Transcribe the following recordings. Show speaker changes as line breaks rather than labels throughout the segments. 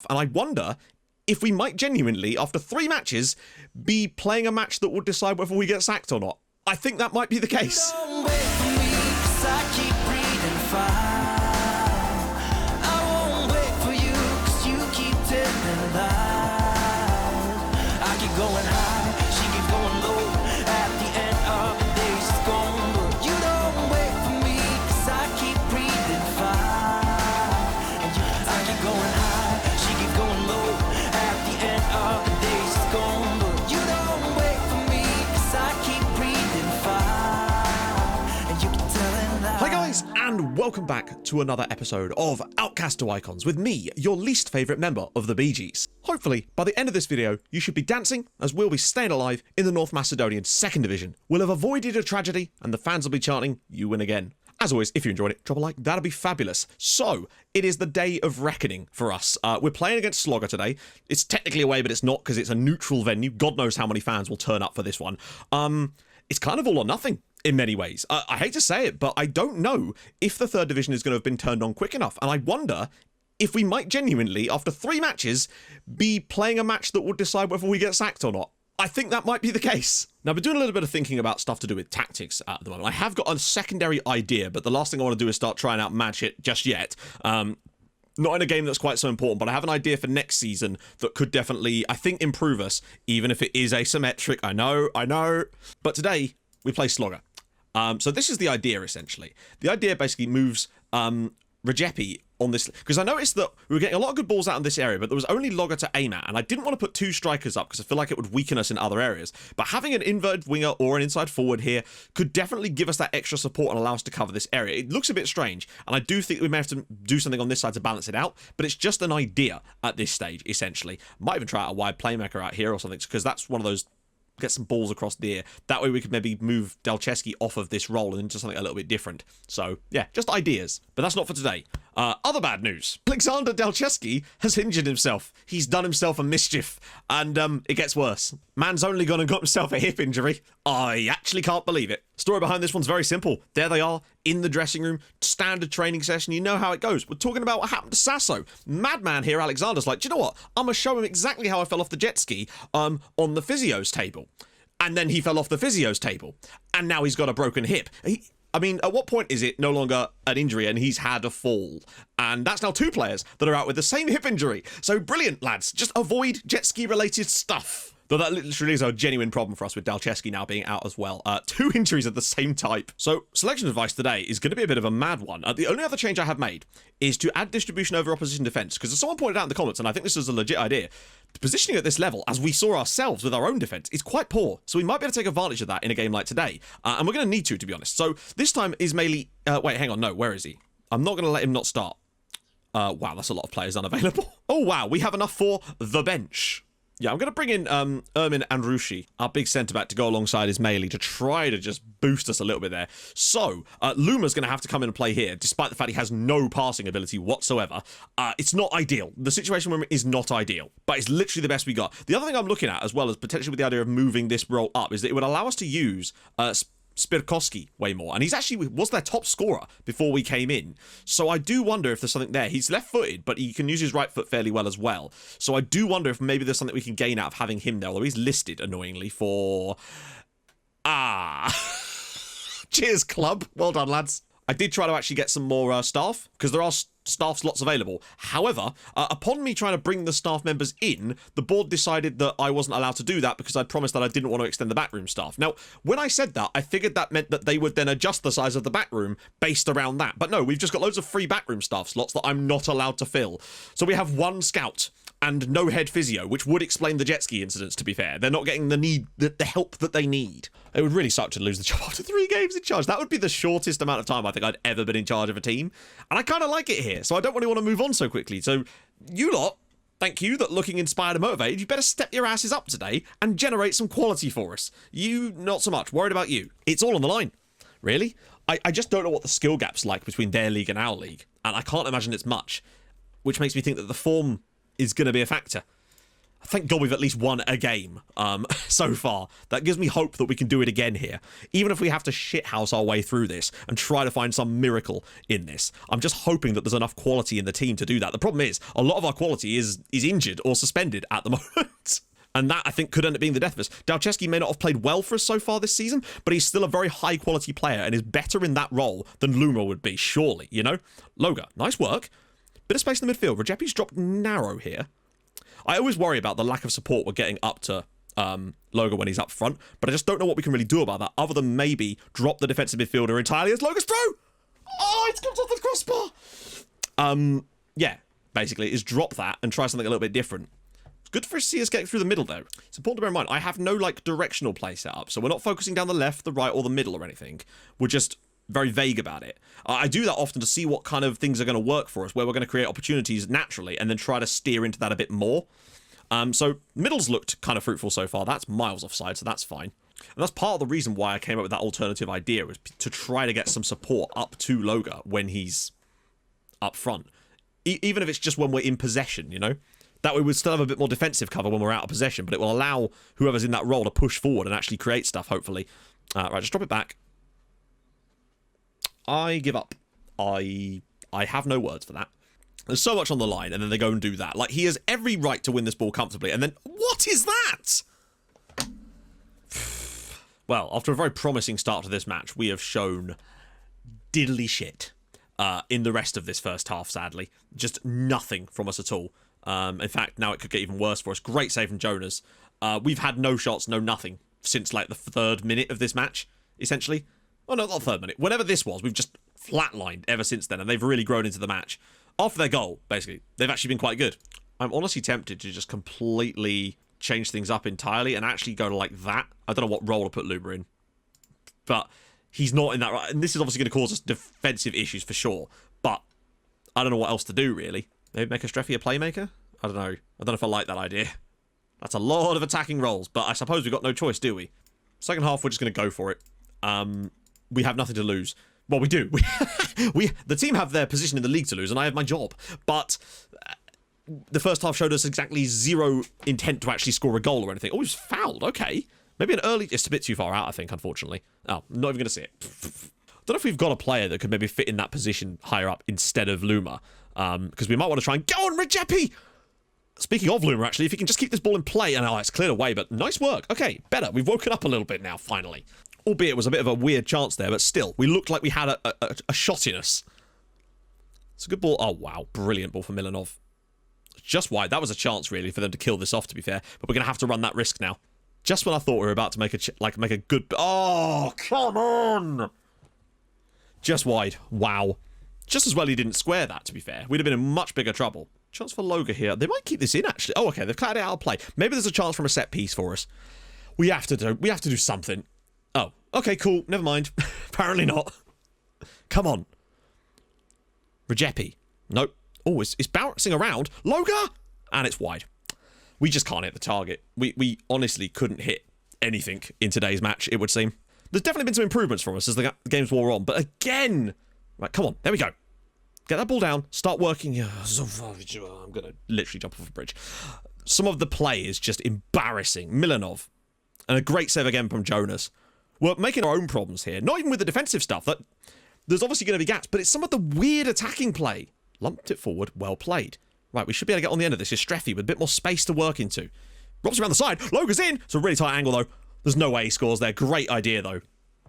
And I wonder if we might genuinely, after 3 matches, be playing a match that would decide whether we get sacked or not. I think that might be the case.
Don't wait for me, 'cause I keep breathing fire. I won't wait for you, 'cause you keep telling lies. I keep going high, she keeps going low. At the end of the day, she's gone. But you don't wait for me, 'cause I keep breathing fire. And I keep going high, she keeps going low. At the end of the day, she's gone. But you don't wait for me, 'cause I keep breathing fire. And you keep telling lies.
Hi guys, and welcome back to another episode of Outcast to Icons with me, your least favourite member of the Bee Gees. Hopefully, by the end of this video, you should be dancing as we'll be staying alive in the North Macedonian 2nd Division. We'll have avoided a tragedy and the fans will be chanting, "You win again." As always, if you enjoyed it, drop a like, that'd be fabulous. So, it is the day of reckoning for us. We're playing against Slogger today. It's technically away, but it's not because it's a neutral venue. God knows how many fans will turn up for this one. It's kind of all or nothing in many ways. I hate to say it, but I don't know if the 3rd Division is going to have been turned on quick enough. And I wonder if we might genuinely, after 3 matches, be playing a match that would decide whether we get sacked or not. I think that might be the case. Now, I've been doing a little bit of thinking about stuff to do with tactics at the moment. I have got a secondary idea, but the last thing I want to do is start trying out mad shit just yet. Not in a game that's quite so important, but I have an idea for next season that could definitely, I think, improve us, even if it is asymmetric. I know. But today, we play Slogger. So this is the idea, essentially. The idea basically moves Rajepi on this, because I noticed that we were getting a lot of good balls out in this area, but there was only Logger to aim at, and I didn't want to put 2 strikers up because I feel like it would weaken us in other areas. But having an inverted winger or an inside forward here could definitely give us that extra support and allow us to cover this area. It looks a bit strange, and I do think we may have to do something on this side to balance it out, but it's just an idea at this stage, essentially. Might even try out a wide playmaker out here or something, because that's one of those, get some balls across the ear. That way we could maybe move Delcheski off of this role and into something a little bit different. So, yeah, just ideas. But that's not for today. Other bad news. Alexander Delcheski has injured himself. He's done himself a mischief. And it gets worse. Man's only gone and got himself a hip injury. I actually can't believe it. Story behind this one's very simple. There they are, in the dressing room, standard training session. You know how it goes. We're talking about what happened to Sasso. Madman here, Alexander's like, do you know what? I'm going to show him exactly how I fell off the jet ski on the physio's table. And then he fell off the physio's table. And now he's got a broken hip. I mean, at what point is it no longer an injury and he's had a fall? And that's now 2 players that are out with the same hip injury. So brilliant, lads. Just avoid jet ski related stuff. Though that literally is a genuine problem for us with Delcheski now being out as well. 2 injuries of the same type. So selection advice today is going to be a bit of a mad one. The only other change I have made is to add distribution over opposition defense. Because as someone pointed out in the comments, and I think this is a legit idea, the positioning at this level, as we saw ourselves with our own defense, is quite poor. So we might be able to take advantage of that in a game like today. And we're going to need to be honest. So this time is mainly... wait, hang on. No, where is he? I'm not going to let him not start. Wow, that's a lot of players unavailable. Oh, wow. We have enough for the bench. Yeah, I'm going to bring in Ermin Andrushi, our big centre-back, to go alongside his Melee to try to just boost us a little bit there. So, Luma's going to have to come in and play here, despite the fact he has no passing ability whatsoever. It's not ideal. The situation we're in is not ideal, but it's literally the best we got. The other thing I'm looking at, as well as potentially with the idea of moving this role up, is that it would allow us to use... Spirkowski way more, and he's actually was their top scorer before we came in, so I do wonder if there's something there. He's left-footed, but he can use his right foot fairly well as well, so I do wonder if maybe there's something we can gain out of having him there, although he's listed annoyingly for cheers club, well done lads. I did try to actually get some more staff, because there are staff slots available. However, upon me trying to bring the staff members in, the board decided that I wasn't allowed to do that because I'd promised that I didn't want to extend the backroom staff. Now, when I said that, I figured that meant that they would then adjust the size of the backroom based around that. But no, we've just got loads of free backroom staff slots that I'm not allowed to fill. So we have 1 scout and no head physio, which would explain the jet ski incidents, to be fair. They're not getting the help that they need. It would really suck to lose the job after 3 games in charge. That would be the shortest amount of time I think I'd ever been in charge of a team. And I kind of like it here, so I don't really want to move on so quickly. So you lot, thank you, that looking inspired and motivated, you better step your asses up today and generate some quality for us. You, not so much. Worried about you. It's all on the line. Really? I just don't know what the skill gap's like between their league and our league. And I can't imagine it's much. Which makes me think that the form is going to be a factor. Thank God we've at least won a game so far. That gives me hope that we can do it again here. Even if we have to shithouse our way through this and try to find some miracle in this. I'm just hoping that there's enough quality in the team to do that. The problem is, a lot of our quality is injured or suspended at the moment. And that, I think, could end up being the death of us. Dalcheski may not have played well for us so far this season, but he's still a very high-quality player and is better in that role than Luma would be, surely, you know? Loga, nice work. Bit of space in the midfield. Rajepi's dropped narrow here. I always worry about the lack of support we're getting up to Loga when he's up front, but I just don't know what we can really do about that other than maybe drop the defensive midfielder entirely as Loga's through! Oh, it comes off the crossbar! Yeah, basically, is drop that and try something a little bit different. It's good for see us getting through the middle, though. It's important to bear in mind, I have no, like, directional play set up, so we're not focusing down the left, the right, or the middle or anything. We're just very vague about it. I do that often to see what kind of things are going to work for us, where we're going to create opportunities naturally, and then try to steer into that a bit more. So middle's looked kind of fruitful so far. That's miles offside, so that's fine. And that's part of the reason why I came up with that alternative idea, was to try to get some support up to Loga when he's up front. Even if it's just when we're in possession, you know? That way we'd still have a bit more defensive cover when we're out of possession, but it will allow whoever's in that role to push forward and actually create stuff, hopefully. Right, just drop it back. I give up. I have no words for that. There's so much on the line, and then they go and do that. Like, he has every right to win this ball comfortably, and then, what is that? Well, after a very promising start to this match, we have shown diddly shit in the rest of this first half, sadly. Just nothing from us at all. In fact, now it could get even worse for us. Great save from Jonas. We've had no shots, no nothing, since, like, the 3rd minute of this match, essentially. Oh, no, not 3rd minute. Whenever this was, we've just flatlined ever since then, and they've really grown into the match. After their goal, basically, they've actually been quite good. I'm honestly tempted to just completely change things up entirely and actually go to, like, that. I don't know what role to put Luma in, but he's not in that right. And this is obviously going to cause us defensive issues for sure, but I don't know what else to do, really. Maybe make a Streffy a playmaker? I don't know. I don't know if I like that idea. That's a lot of attacking roles, but I suppose we've got no choice, do we? Second half, we're just going to go for it. We have nothing to lose. Well, we do. The team have their position in the league to lose, and I have my job. But the first half showed us exactly zero intent to actually score a goal or anything. Oh, he was fouled. Okay. Maybe an early... It's a bit too far out, I think, unfortunately. Oh, I'm not even going to see it. Don't know if we've got a player that could maybe fit in that position higher up instead of Luma. Because we might want to try and... Go on, Rajepi! Speaking of Luma, actually, if you can just keep this ball in play... And it's cleared away, but nice work. Okay, better. We've woken up a little bit now, finally. Albeit it was a bit of a weird chance there, but still, we looked like we had a shot in us. It's a good ball. Oh, wow. Brilliant ball for Milanov. Just wide. That was a chance, really, for them to kill this off, to be fair. But we're going to have to run that risk now. Just when I thought we were about to make a good... Oh, come on! Just wide. Wow. Just as well he didn't square that, to be fair. We'd have been in much bigger trouble. Chance for Loga here. They might keep this in, actually. Oh, okay. They've cut it out of play. Maybe there's a chance from a set piece for us. We have to do something. Oh, okay, cool. Never mind. Apparently not. Come on. Rajepi. Nope. Oh, it's bouncing around. Loga! And it's wide. We just can't hit the target. We honestly couldn't hit anything in today's match, it would seem. There's definitely been some improvements from us as the games wore on, but again... Right, come on. There we go. Get that ball down. Start working. I'm going to literally jump off a bridge. Some of the play is just embarrassing. Milanov. And a great save again from Jonas. We're making our own problems here. Not even with the defensive stuff. There's obviously going to be gaps, but it's some of the weird attacking play. Lumped it forward. Well played. Right, we should be able to get on the end of this. Is Streffy with a bit more space to work into. Drops around the side. Loga's in. It's a really tight angle, though. There's no way he scores there. Great idea, though.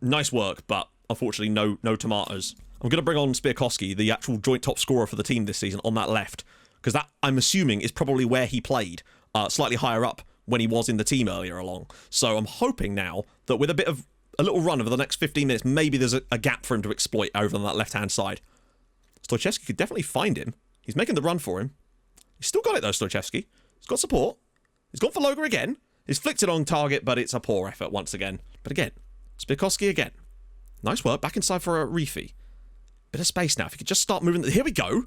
Nice work, but unfortunately no tomatoes. I'm going to bring on Spierkowski, the actual joint top scorer for the team this season, on that left. Because that, I'm assuming, is probably where he played. Slightly higher up when he was in the team earlier along. So I'm hoping now that with a little run over the next 15 minutes, maybe there's a gap for him to exploit over on that left-hand side. Stoichevski could definitely find him. He's making the run for him. He's still got it, though, Stoichevski. He's got support. He's gone for Loga again. He's flicked it on target, but it's a poor effort once again. But again, Spierkowski again. Nice work. Back inside for a Reefy. Bit of space now. If you could just start moving... Here we go.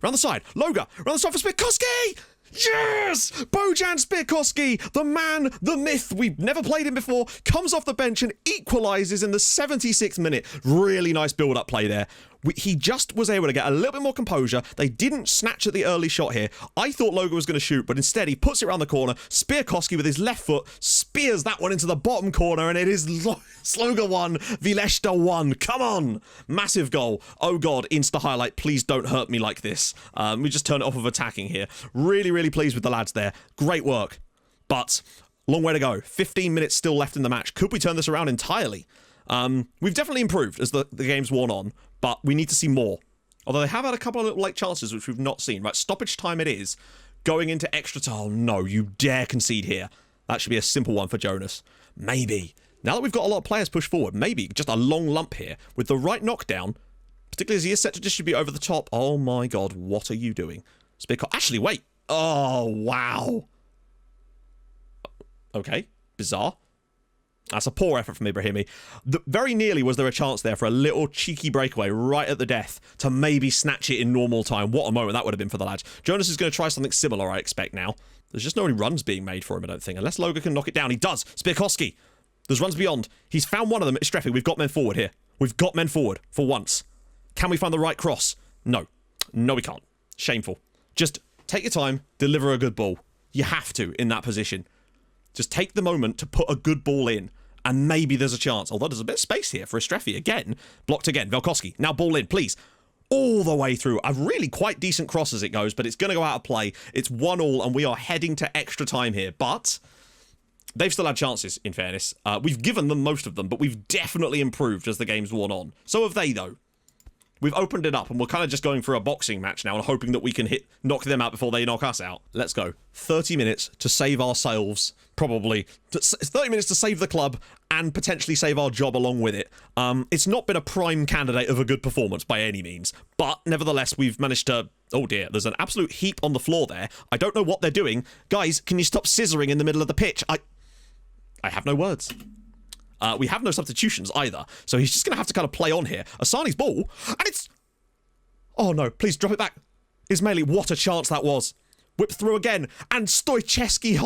Round the side. Loga. Round the side for Spierkowski! Yes! Bojan Spierkowski, the man, the myth. We've never played him before. Comes off the bench and equalises in the 76th minute. Really nice build-up play there. He just was able to get a little bit more composure. They didn't snatch at the early shot here. I thought Loga was going to shoot, but instead he puts it around the corner. Spearkowski with his left foot spears that one into the bottom corner, and it is Sloga 1, Vileshta 1. Come on! Massive goal. Oh god, Insta highlight. Please don't hurt me like this. We just turn it off of attacking here. Really, really pleased with the lads there. Great work. But long way to go. 15 minutes still left in the match. Could we turn this around entirely? We've definitely improved as the game's worn on, but we need to see more. Although they have had a couple of little late chances which we've not seen. Right, stoppage time it is. Going into extra time. Oh no, you dare concede here. That should be a simple one for Jonas. Maybe. Now that we've got a lot of players pushed forward, maybe just a long lump here with the right knockdown, particularly as he is set to distribute over the top. Oh my god, what are you doing? Actually, wait. Oh, wow. Okay, bizarre. That's a poor effort from Ibrahimi. Very nearly was there a chance there for a little cheeky breakaway right at the death to maybe snatch it in normal time. What a moment that would have been for the lads. Jonas is going to try something similar, I expect now. There's just no any runs being made for him, I don't think. Unless Loga can knock it down. He does. Spearkowski. There's runs beyond. He's found one of them. It's Streffy. We've got men forward here. We've got men forward for once. Can we find the right cross? No. No, we can't. Shameful. Just take your time. Deliver a good ball. You have to in that position. Just take the moment to put a good ball in, and maybe there's a chance. Although there's a bit of space here for Streffy again. Blocked again. Velkoski. Now ball in, please. All the way through. A really quite decent cross as it goes, but it's going to go out of play. It's 1-1, and we are heading to extra time here. But they've still had chances, in fairness. We've given them most of them, but we've definitely improved as the game's worn on. So have they, though. We've opened it up, and we're kind of just going for a boxing match now and hoping that we can knock them out before they knock us out. Let's go. 30 minutes to save ourselves, probably. 30 minutes to save the club and potentially save our job along with it. It's not been a prime candidate of a good performance by any means, but nevertheless, we've managed to... Oh dear, there's an absolute heap on the floor there. I don't know what they're doing. Guys, can you stop scissoring in the middle of the pitch? I have no words. We have no substitutions either, so he's just going to have to kind of play on here. Asani's ball, and it's... Oh no, please drop it back. Ismaili, what a chance that was. Whip through again, and Stoichevsky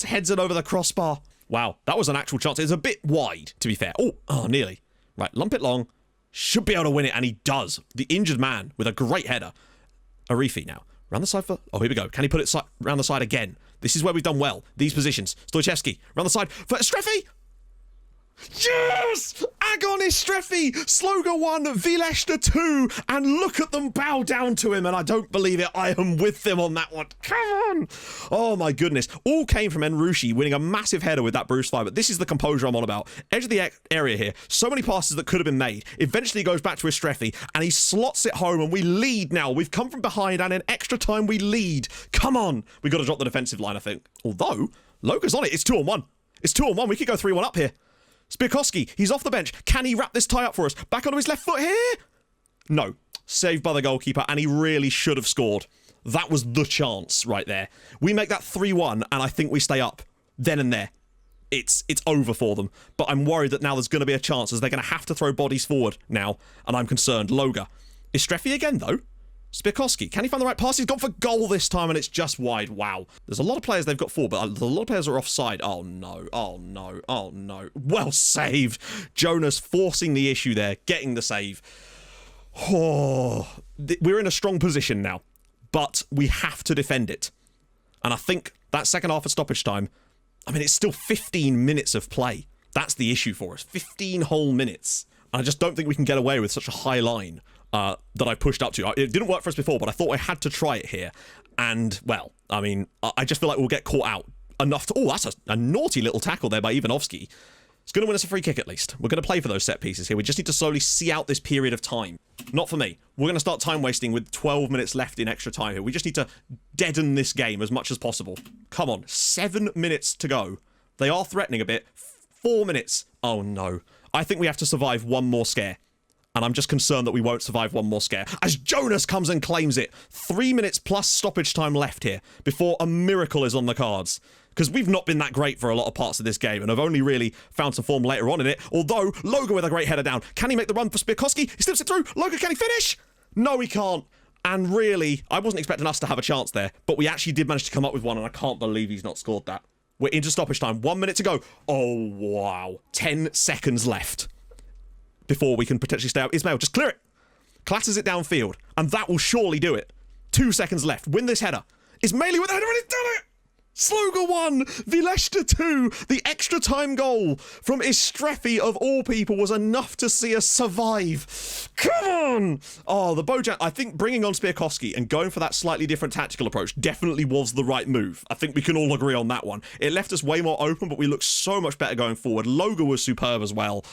heads it over the crossbar. Wow, that was an actual chance. It's a bit wide, to be fair. Oh, nearly. Right, lump it long. Should be able to win it, and he does. The injured man with a great header. Arifi now. Round the side for... Oh, here we go. Can he put it round the side again? This is where we've done well. These positions. Stoichevsky, round the side for Streffy. Yes! Agon is Streffy! Sloga 1, Vileshta 2, and look at them bow down to him, and I don't believe it. I am with them on that one. Come on! Oh my goodness. All came from Enrushi winning a massive header with that Bruce 5, but this is the composure I'm on about. Edge of the area here. So many passes that could have been made. Eventually goes back to Streffy, and he slots it home, and we lead now. We've come from behind, and in extra time we lead. Come on! We've got to drop the defensive line, I think. Although, Loga's on it. It's 2-on-1. It's 2-on-1. We could go 3-1 up here. Spearkowski, he's off the bench. Can he wrap this tie up for us? Back onto his left foot here? No. Saved by the goalkeeper, and he really should have scored. That was the chance right there. We make that 3-1, and I think we stay up. Then and there. It's over for them. But I'm worried that now there's going to be a chance, as they're going to have to throw bodies forward now, and I'm concerned. Loga. Is Streffy again, though? Spearkowski, can he find the right pass? He's gone for goal this time, and it's just wide. Wow. There's a lot of players they've got forward, but a lot of players are offside. Oh, no. Oh, no. Oh, no. Well saved. Jonas forcing the issue there, getting the save. Oh, we're in a strong position now, but we have to defend it. And I think that second half of stoppage time, I mean, it's still 15 minutes of play. That's the issue for us. 15 whole minutes. And I just don't think we can get away with such a high line that I pushed up to. It didn't work for us before, but I thought I had to try it here. And, well, I mean, I just feel like we'll get caught out enough to... Oh, that's a naughty little tackle there by Ivanovsky. It's going to win us a free kick at least. We're going to play for those set pieces here. We just need to slowly see out this period of time. Not for me. We're going to start time wasting with 12 minutes left in extra time here. We just need to deaden this game as much as possible. Come on. 7 minutes to go. They are threatening a bit. 4 minutes. Oh, no. I think we have to survive one more scare. And I'm just concerned that we won't survive one more scare. As Jonas comes and claims it. 3 minutes plus stoppage time left here before a miracle is on the cards. Because we've not been that great for a lot of parts of this game, and I've only really found some form later on in it. Although, Loga with a great header down. Can he make the run for Spearkowski? He slips it through. Loga, can he finish? No, he can't. And really, I wasn't expecting us to have a chance there, but we actually did manage to come up with one, and I can't believe he's not scored that. We're into stoppage time. 1 minute to go. Oh, wow. 10 seconds left before we can potentially stay out. Ismail, just clear it. clatters it downfield, and that will surely do it. 2 seconds left. Win this header. Is Maley with the header, and he's done it! Sloga 1, Vileshta 2. The extra time goal from Istrefi of all people was enough to see us survive. Come on! Oh, the Bojan, I think bringing on Spiakowski and going for that slightly different tactical approach definitely was the right move. I think we can all agree on that one. It left us way more open, but we looked so much better going forward. Loga was superb as well.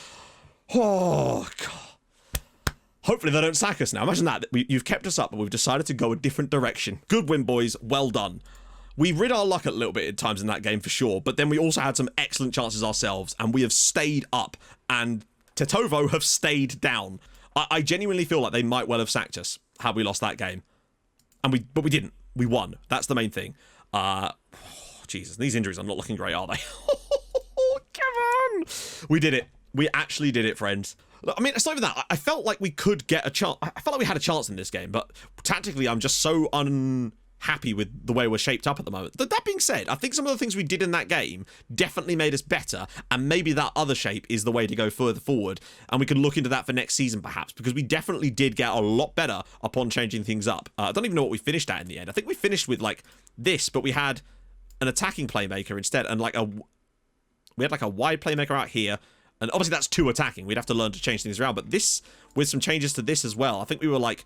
Oh, God. Hopefully they don't sack us now. Imagine that. You've kept us up, but we've decided to go a different direction. Good win, boys. Well done. We rid our luck a little bit at times in that game for sure, but then we also had some excellent chances ourselves, and we have stayed up, and Tetovo have stayed down. I genuinely feel like they might well have sacked us had we lost that game. But we didn't. We won. That's the main thing. Jesus, these injuries are not looking great, are they? Come on! We did it. We actually did it, friends. I mean, it's not even that. I felt like we could get a chance. I felt like we had a chance in this game, but tactically, I'm just so unhappy with the way we're shaped up at the moment. That being said, I think some of the things we did in that game definitely made us better, and maybe that other shape is the way to go further forward, and we can look into that for next season perhaps, because we definitely did get a lot better upon changing things up. I don't even know what we finished at in the end. I think we finished with like this, but we had an attacking playmaker instead, and like we had like a wide playmaker out here, and obviously that's 2 attacking. We'd have to learn to change things around, but this, with some changes to this as well, I think we were like,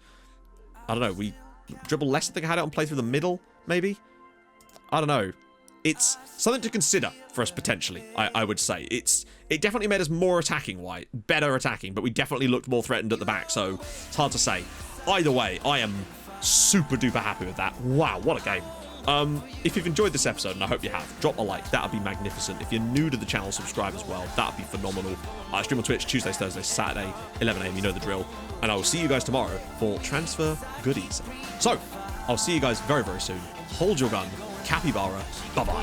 I don't know, we dribble less. I think I had it on play through the middle, maybe? I don't know. It's something to consider for us potentially, I would say. It definitely made us more attacking, better attacking, but we definitely looked more threatened at the back, so it's hard to say. Either way, I am super duper happy with that. Wow, what a game. If you've enjoyed this episode, and I hope you have, drop a like. That would be magnificent. If you're new to the channel, subscribe as well. That would be phenomenal. I stream on Twitch Tuesdays, Thursdays, Saturday, 11 AM. You know the drill. And I will see you guys tomorrow for transfer goodies. So, I'll see you guys very, very soon. Hold your gun. Capybara. Bye-bye.